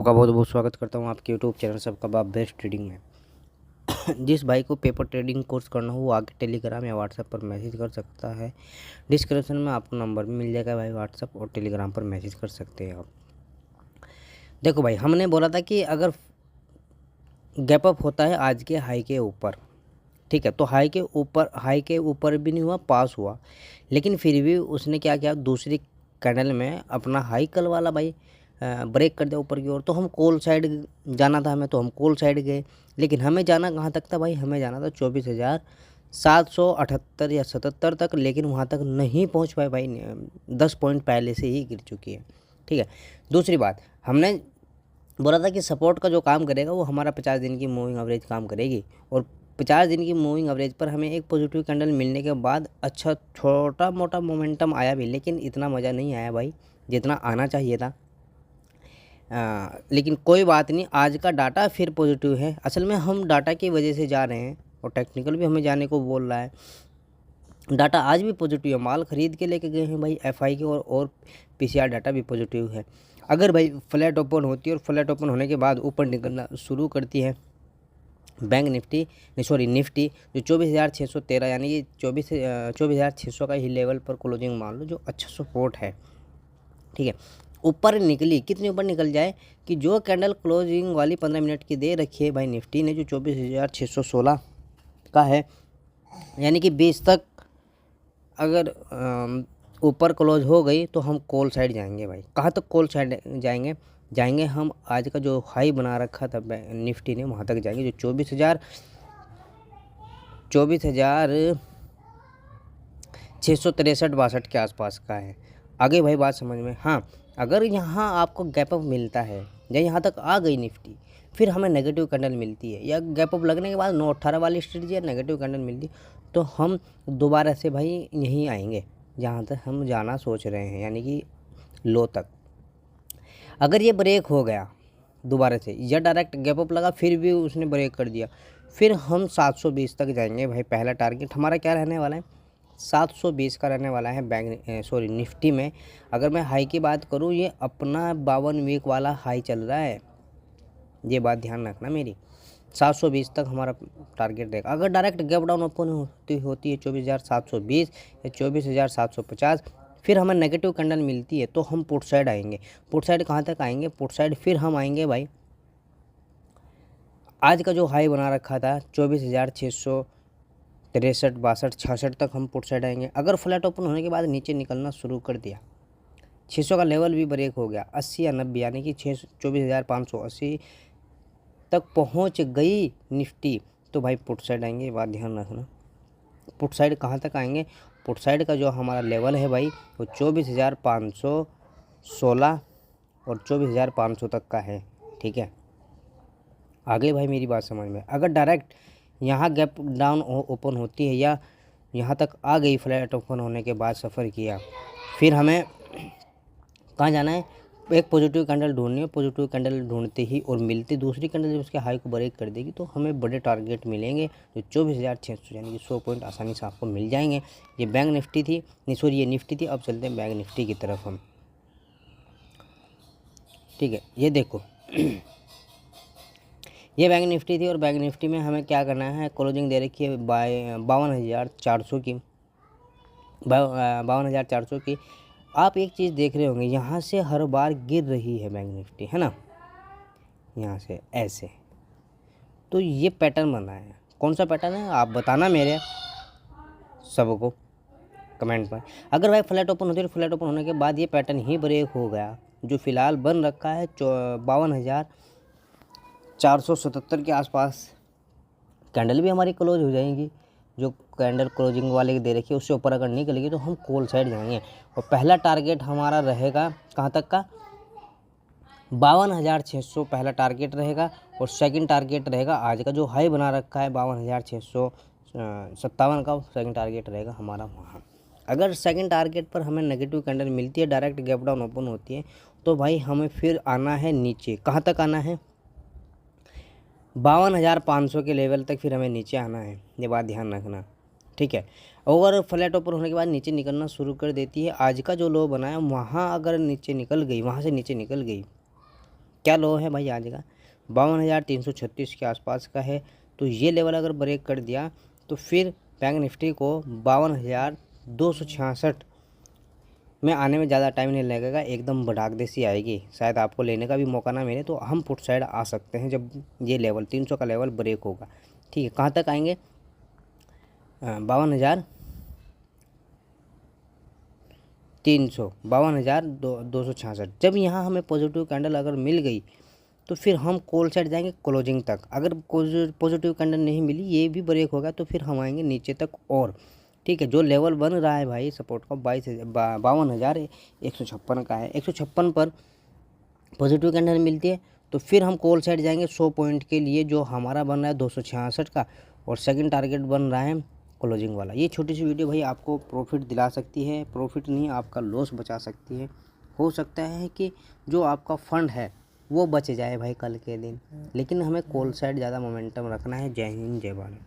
का बहुत बहुत स्वागत करता हूँ आपके यूट्यूब चैनल सबका बाप बेस्ट ट्रेडिंग में। जिस भाई को पेपर ट्रेडिंग कोर्स करना हो वो आगे टेलीग्राम या व्हाट्सएप पर मैसेज कर सकता है। डिस्क्रिप्शन में आपको नंबर भी मिल जाएगा भाई, व्हाट्सएप और टेलीग्राम पर मैसेज कर सकते हैं आप। देखो भाई, हमने बोला था कि अगर गैप अप होता है आज के हाई के ऊपर, ठीक है, तो हाई के ऊपर भी नहीं हुआ, पास हुआ, लेकिन फिर भी उसने क्या किया, दूसरी कैंडल में अपना हाई कल वाला भाई ब्रेक कर दिया ऊपर की ओर। तो हम कॉल साइड जाना था हमें, तो हम कॉल साइड गए। लेकिन हमें जाना कहाँ तक था भाई, हमें जाना था 24,778 या 77 तक, लेकिन वहाँ तक नहीं पहुँच पाए भाई। 10 पॉइंट पहले से ही गिर चुकी है, ठीक है। दूसरी बात, हमने बोला था कि सपोर्ट का जो काम करेगा वो हमारा 50 दिन की मूविंग एवरेज काम करेगी, और 50 दिन की मूविंग एवरेज पर हमें एक पॉजिटिव कैंडल मिलने के बाद अच्छा छोटा मोटा मोमेंटम आया भी, लेकिन इतना मज़ा नहीं आया भाई जितना आना चाहिए था। लेकिन कोई बात नहीं, आज का डाटा फिर पॉजिटिव है। असल में हम डाटा की वजह से जा रहे हैं और टेक्निकल भी हमें जाने को बोल रहा है। डाटा आज भी पॉजिटिव है, माल ख़रीद के लेके गए हैं भाई एफआई के, और पीसीआर डाटा भी पॉजिटिव है। अगर भाई फ्लैट ओपन होती है और फ्लैट ओपन होने के बाद ऊपर निकलना शुरू करती है बैंक निफ्टी निफ्टी, जो 24,613 यानी कि 24,600 का ही लेवल पर क्लोजिंग मान लो, जो अच्छा सपोर्ट है, ठीक है। ऊपर निकली, कितनी ऊपर निकल जाए कि जो कैंडल क्लोजिंग वाली 15 मिनट की दे रखी है भाई निफ्टी ने, जो 24,616 का है, यानी कि 20 तक अगर ऊपर क्लोज हो गई तो हम कॉल साइड जाएंगे भाई। कहाँ तक कॉल साइड जाएंगे हम, आज का जो हाई बना रखा था निफ्टी ने वहाँ तक जाएंगे, जो 24,663-62 के आसपास का है। आगे भाई बात समझ में। हाँ, अगर यहाँ आपको गैप अप मिलता है या यहाँ तक आ गई निफ्टी, फिर हमें नेगेटिव कैंडल मिलती है, या गैप अप लगने के बाद 918 वाली स्ट्रेटजी या नेगेटिव कैंडल मिलती है, तो हम दोबारा से भाई यहीं आएंगे जहाँ तक हम जाना सोच रहे हैं, यानी कि लो तक। अगर ये ब्रेक हो गया दोबारा से, या डायरेक्ट गैप अप लगा फिर भी उसने ब्रेक कर दिया, फिर हम 720 तक जाएंगे भाई। पहला टारगेट हमारा क्या रहने वाला है, 720 का रहने वाला है निफ्टी में। अगर मैं हाई की बात करूँ, ये अपना 52 वीक वाला हाई चल रहा है, ये बात ध्यान रखना मेरी। 720 तक हमारा टारगेट रहेगा। अगर डायरेक्ट गैप डाउन ओपन होती है 24,720 या 24,750, फिर हमें नेगेटिव कैंडल मिलती है, तो हम पुट साइड आएंगे। पुट साइड कहाँ तक आएंगे, पुट साइड फिर हम आएंगे भाई, आज का जो हाई बना रखा था 24,663, 62, 66 तक हम पुट साइड आएंगे। अगर फ्लैट ओपन होने के बाद नीचे निकलना शुरू कर दिया, 600 का लेवल भी ब्रेक हो गया, 80 या 90 यानी कि 24,580 तक पहुंच गई निफ्टी, तो भाई पुट साइड आएंगे। ये बात ध्यान रखना। पुट साइड कहाँ तक आएंगे, पुट साइड का जो हमारा लेवल है भाई, वो 24,516 और 24,500 तक का है, ठीक है। आगे भाई मेरी बात समझ में। अगर डायरेक्ट यहाँ गैप डाउन ओपन होती है, या यहाँ तक आ गई फ्लैट ओपन होने के बाद सफ़र किया, फिर हमें कहाँ जाना है, एक पॉजिटिव कैंडल ढूंढनी है। पॉजिटिव कैंडल ढूंढते ही और मिलती दूसरी कैंडल जब उसके हाई को ब्रेक कर देगी, तो हमें बड़े टारगेट मिलेंगे, जो 24,600 यानी कि 100 पॉइंट आसानी से आपको मिल जाएंगे। ये बैंक निफ्टी थी, नहीं सॉरी, ये निफ्टी थी। अब चलते हैं बैंक निफ्टी की तरफ हम, ठीक है। ये देखो ये बैंक निफ्टी थी, और बैंक निफ्टी में हमें क्या करना है, क्लोजिंग दे रखी है 52,400 की, 52,400 की। आप एक चीज़ देख रहे होंगे, यहाँ से हर बार गिर रही है बैंक निफ्टी, है ना, यहाँ से ऐसे। तो ये पैटर्न बना है, कौन सा पैटर्न है आप बताना मेरे सबको कमेंट पर। अगर भाई फ्लैट ओपन होती है, तो फ्लैट ओपन होने के बाद ये पैटर्न ही ब्रेक हो गया, जो फ़िलहाल बन रखा है 52,477 के आसपास, कैंडल भी हमारी क्लोज हो जाएंगी। जो कैंडल क्लोजिंग वाले दे रखी है उससे ऊपर अगर निकलेगी, तो हम कॉल साइड जाएंगे, और पहला टारगेट हमारा रहेगा कहाँ तक का, 52,600 पहला टारगेट रहेगा, और सेकंड टारगेट रहेगा आज का जो हाई बना रखा है 52,657 का, सेकंड टारगेट रहेगा हमारा वहाँ। अगर सेकंड टारगेट पर हमें नेगेटिव कैंडल मिलती है, डायरेक्ट गैप डाउन ओपन होती है, तो भाई हमें फिर आना है नीचे। कहाँ तक आना है, 52,500 के लेवल तक फिर हमें नीचे आना है, ये बात ध्यान रखना, ठीक है। और फ्लैट ओपन होने के बाद नीचे निकलना शुरू कर देती है, आज का जो लो बना है वहाँ अगर नीचे निकल गई, वहाँ से नीचे निकल गई, क्या लो है भाई आज का, 52,336 के आसपास का है। तो ये लेवल अगर ब्रेक कर दिया तो फिर बैंक निफ्टी को 52,266 में आने में ज़्यादा टाइम नहीं लगेगा, एकदम भड़ाक देसी आएगी। शायद आपको लेने का भी मौका ना मिले तो हम पुट साइड आ सकते हैं जब ये लेवल 300 का लेवल ब्रेक होगा। ठीक है, कहाँ तक आएंगे, 52,266। जब यहाँ हमें पॉजिटिव कैंडल अगर मिल गई तो फिर हम कॉल साइड जाएंगे क्लोजिंग तक। अगर पॉजिटिव कैंडल नहीं मिली, ये भी ब्रेक होगा, तो फिर हम आएंगे नीचे तक। और ठीक है, जो लेवल बन रहा है भाई सपोर्ट का 52,156 का है, 156 पर पॉजिटिव कैंडल मिलती है तो फिर हम कॉल साइड जाएंगे 100 पॉइंट के लिए, जो हमारा बन रहा है 266 का, और सेकंड टारगेट बन रहा है क्लोजिंग वाला। ये छोटी सी वीडियो भाई आपको प्रॉफिट दिला सकती है, प्रॉफिट नहीं आपका लॉस बचा सकती है। हो सकता है कि जो आपका फंड है वो बच जाए भाई कल के दिन, लेकिन हमें कॉल साइड ज़्यादा मोमेंटम रखना है। जय हिंद, जय भारत।